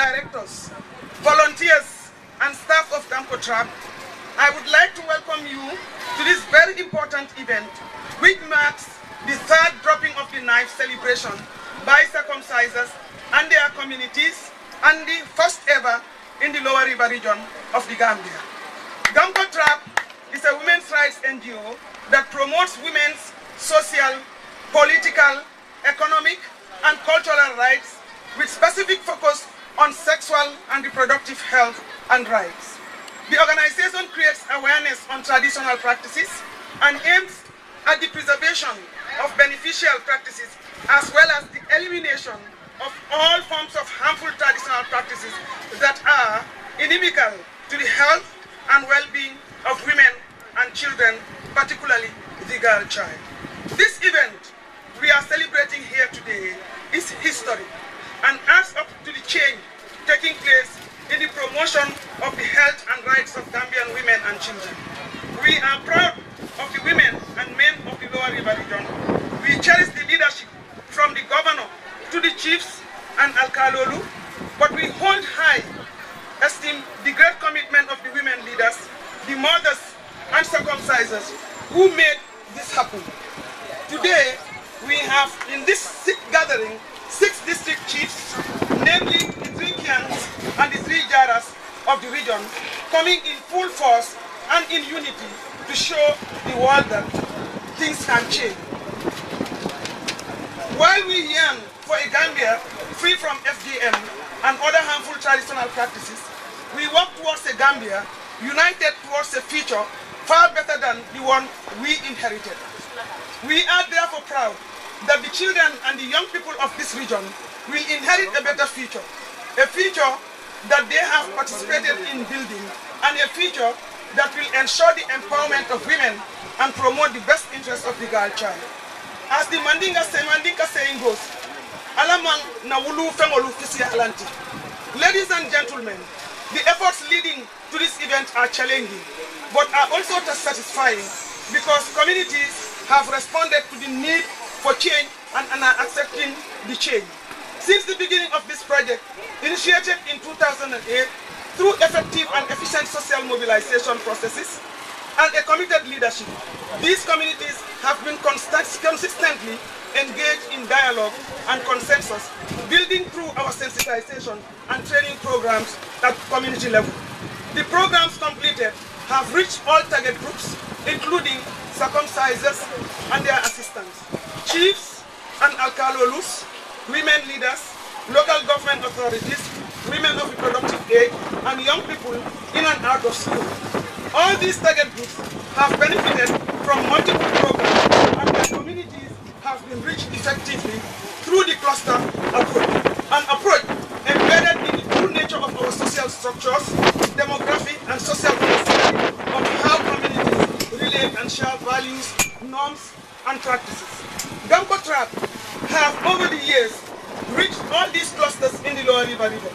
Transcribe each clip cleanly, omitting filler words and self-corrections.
directors, volunteers, and staff of Gamco-Trap, I would like to welcome you to this very important event, which marks the third dropping of the knife celebration by circumcisers and their communities, and the first ever in the Lower River region of the Gambia. Gamco-Trap is a women's rights NGO that promotes women's social, political, economic, and cultural rights with specific focus on sexual and reproductive health and rights. The organization creates awareness on traditional practices and aims at the preservation of beneficial practices as well as the elimination of all forms of harmful traditional practices that are inimical to the health and well-being of women and children, particularly the girl child. This event we are celebrating here today is historic and adds up to the change taking place in the promotion of the health and rights of Gambian women and children. We are proud of the women and men of the Lower River region. We cherish the leadership from the governor to the chiefs and Alkalolu, but we hold high esteem the great commitment of the women leaders, the mothers and circumcisers who made this happen. Today, we have in this gathering 6 district chiefs, namely the 3 Kiangs and the 3 Jaras of the region, coming in full force and in unity to show the world that things can change. While we yearn for a Gambia free from FGM and other harmful traditional practices, we work towards a Gambia united towards a future far better than the one we inherited. We are therefore proud that the children and the young people of this region will inherit a better future, a future that they have participated in building, and a future that will ensure the empowerment of women and promote the best interests of the girl child. As the Mandinka saying goes, Alamang na wulu fengolu fisi alanti. Ladies and gentlemen, the efforts leading to this event are challenging, but are also satisfying because communities have responded to the need for change and are accepting the change. Since the beginning of this project, initiated in 2008 through effective and efficient social mobilization processes and a committed leadership, these communities have been consistently engaged in dialogue and consensus, building through our sensitization and training programs at community level. The programs completed have reached all target groups, including circumcisers and their assistants, chiefs and alkalolus, women leaders, local government authorities, women of reproductive age, and young people in and out of school. All these target groups have benefited from multiple programs, and their communities have been reached effectively through the cluster approach, an approach embedded in the true nature of our social structures, demography, and social understanding of how communities relate and share values, norms, and practices. Gamco-Trap have over the years reached all these clusters in the Lower River region.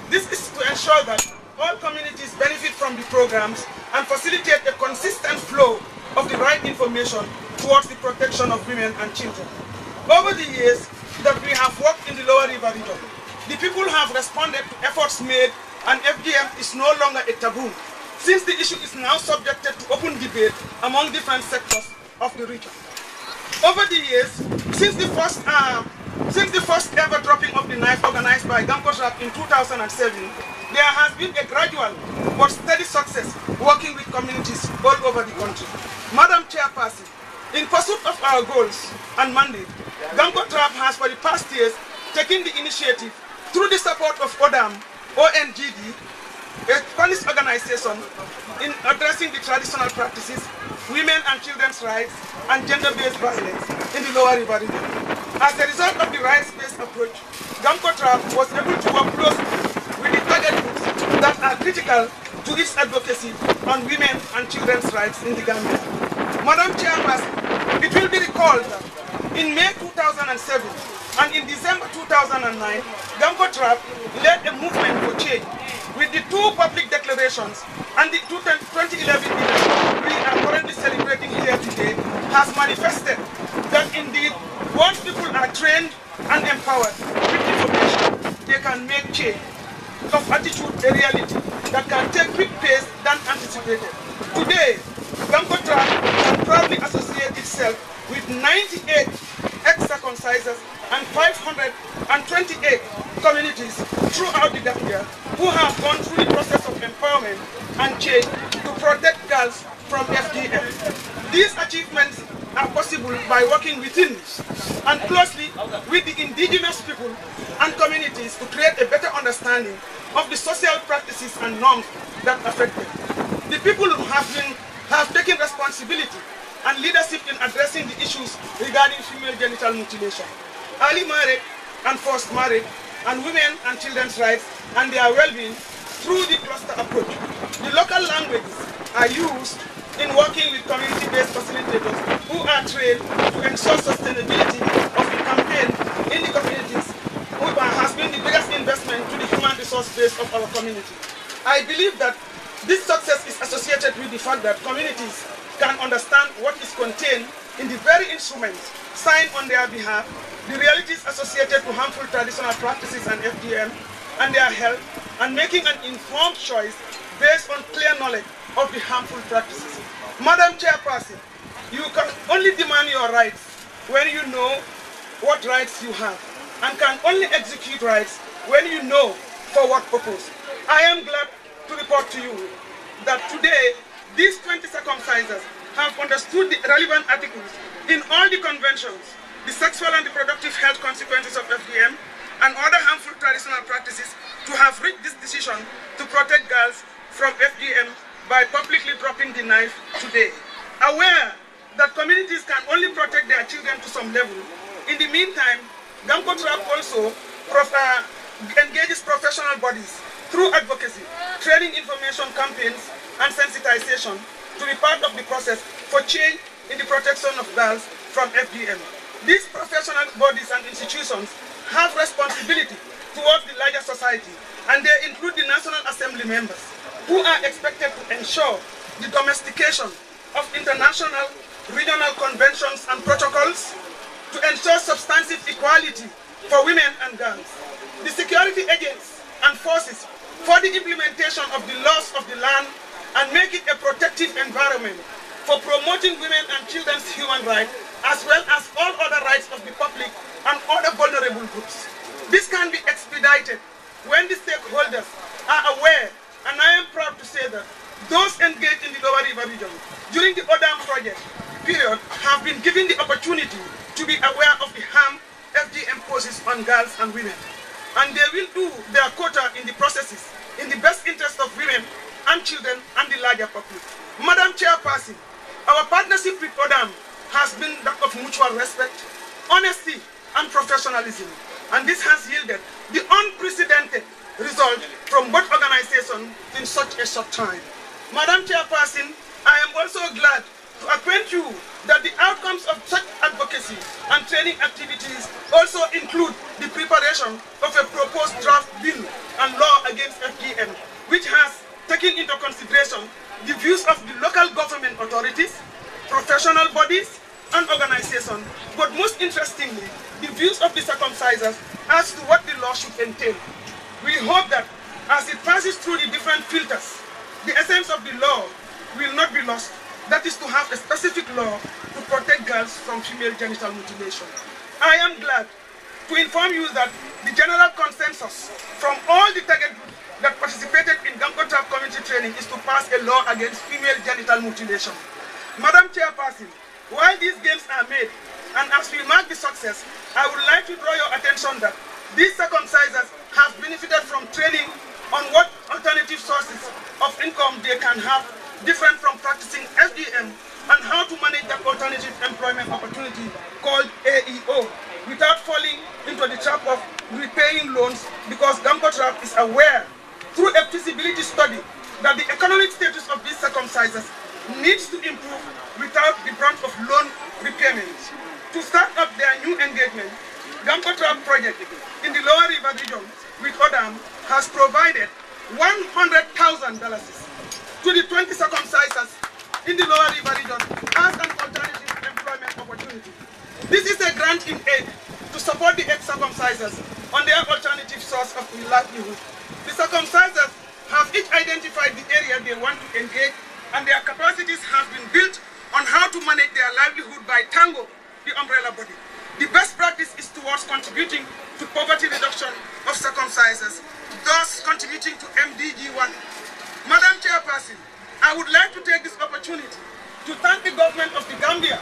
This is to ensure that all communities benefit from the programs and facilitate a consistent flow of the right information towards the protection of women and children. Over the years that we have worked in the Lower River region, the people have responded to efforts made, and FGM is no longer a taboo, since the issue is now subjected to open debate among different sectors of the region. Over the years, since the first ever dropping of the knife organized by Gamco-Trap in 2007, there has been a gradual but steady success working with communities all over the country. Madam Chairperson, in pursuit of our goals and mandate, Gamco-Trap has for the past years taken the initiative through the support of ONGD, a Spanish organization in addressing the traditional practices, women and children's rights, and gender-based violence in the Lower River region. As a result of the rights-based approach, Gamco-Trap was able to work closely with the target groups that are critical to its advocacy on women and children's rights in the Gambia. Madam Chairperson, it will be recalled that in May 2007 and in December 2009, Gamco-Trap led a movement for change with the 2 public declarations and the 2011 event we are currently celebrating here today has manifested that indeed once people are trained and empowered with information, they can make change. of attitude a reality that can take quick pace than anticipated. Today, Gamkotra can proudly associate itself with 98 ex-circumcisers and 528 communities throughout the Gambia who have gone through the process of empowerment and change to protect girls from FGM. These achievements are possible by working within and closely with the indigenous people and communities to create a better understanding of the social practices and norms that affect them. The people who have taken responsibility and leadership in addressing the issues regarding female genital mutilation, early marriage and forced marriage, and women and children's rights and their well-being through the cluster approach. The local languages are used in working with community-based facilitators who are trained to ensure sustainability of the campaign in the communities, which has been the biggest investment to the human resource base of our community. I believe that this success is associated with the fact that communities can understand what is contained in the very instruments signed on their behalf, the realities associated to harmful traditional practices and FGM, and their health, and making an informed choice based on clear knowledge of the harmful practices. Madam Chairperson, you can only demand your rights when you know what rights you have, and can only execute rights when you know for what purpose. I am glad to report to you that today these 20 circumcisers have understood the relevant articles in all the conventions, the sexual and reproductive health consequences of FGM, and other harmful traditional practices, to have reached this decision to protect girls from FGM by publicly dropping the knife today. Aware that communities can only protect their children to some level, in the meantime, Gamkotra also engages professional bodies through advocacy, training, information campaigns, and sensitization to be part of the process for change in the protection of girls from FGM. These professional bodies and institutions have responsibility towards the larger society, and they include the National Assembly members, who are expected to ensure the domestication of international, regional conventions and protocols to ensure substantive equality for women and girls. The security agents and forces for the implementation of the laws of the land and make it a protective environment for promoting women and children's human rights, as well as all other rights of the public and other vulnerable groups. This can be expedited when the stakeholders are aware, and I am proud to say that those engaged in the Lower River region during the Odam project period have been given the opportunity to be aware of the harm FGM poses on girls and women. And they will do their quota in the processes in the best interest of women and children and the larger public. Madam Chairperson, our partnership with Odam has been that of mutual respect, honesty, and professionalism. And this has yielded the unprecedented result from both organizations in such a short time. Madam Chairperson, I am also glad to acquaint you that the outcomes of such advocacy and training activities also include the preparation of a proposed draft bill and law against FGM, which has taken into consideration the views of the local government authorities, professional bodies, and organizations, but most interestingly, the views of the circumcisers as to what the law should entail. We hope that as it passes through the different filters, the essence of the law will not be lost. That is to have a specific law to protect girls from female genital mutilation. I am glad to inform you that the general consensus from all the target groups that participated in Gamkotra community training is to pass a law against female genital mutilation. Madam Chairperson, while these gains are made, and as we mark the success, I would like to draw your attention that these circumcisers have benefited from training on what alternative sources of income they can have different from practicing FGM, and how to manage that alternative employment opportunity called AEO without falling into the trap of repaying loans, because Gamkotra is aware through a feasibility study that the economic status of these circumcisers needs to improve without the brunt of loan repayments. To start up their new engagement, Gamkotra project in the Lower River region with Odam has provided $100,000 to the 20 circumcisers in the Lower River region as an alternative employment opportunity. This is a grant in aid to support the ex-circumcisers on their alternative source of livelihood. The each identified the area they want to engage, and their capacities have been built on how to manage their livelihood by Tango, the umbrella body. The best practice is towards contributing to poverty reduction of circumstances, thus contributing to MDG 1. Madam Chairperson, I would like to take this opportunity to thank the government of the Gambia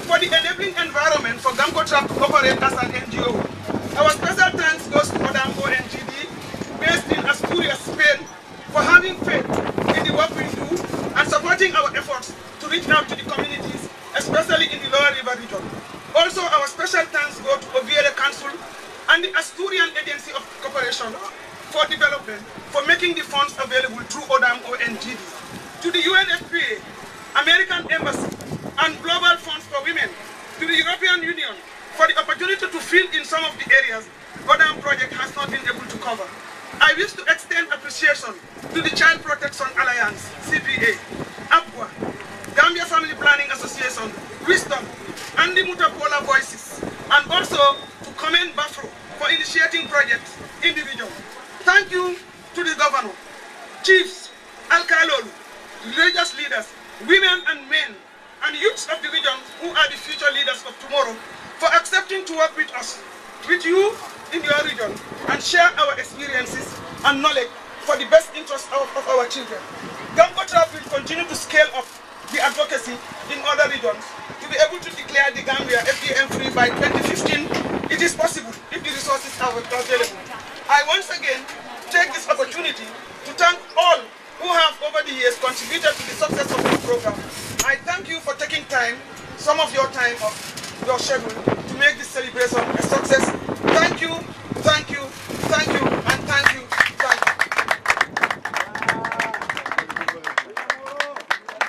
for the enabling environment for Gamcotra to operate as an NGO. Our special thanks goes to Odambo NGD, based in Asturias, Spain, for having faith in the work we do and supporting our efforts to reach out to the communities, especially in the Lower River region. Also, our special thanks go to Oviere Council and the Asturian Agency of Cooperation for Development for making the funds available through Odambo NGD. To the UNFPA, American Embassy, and Global Funds for Women, to the European Union for the opportunity to fill in some of the areas Odam project has not been able to cover. I wish to extend appreciation to the Child Protection Alliance, CPA, APWA, Gambia Family Planning Association, Wisdom, and the Mutapola Voices, and also to commend Bafro for initiating projects in the region. Thank you to the governor, chiefs, alkalolu, religious leaders, women and men, and youths of the region who are the future leaders of tomorrow for accepting to work with us, with you in your region, and share our experiences and knowledge for the best interest of our children. Gamcotra will continue to scale up the advocacy in other regions to be able to declare the Gambia FGM free by 2015. It is possible if the resources are available. I once again take this opportunity to thank all who have over the years contributed to the success of this program. I thank you for taking time, some of your time of your schedule, to make this celebration a success. Thank you, thank you.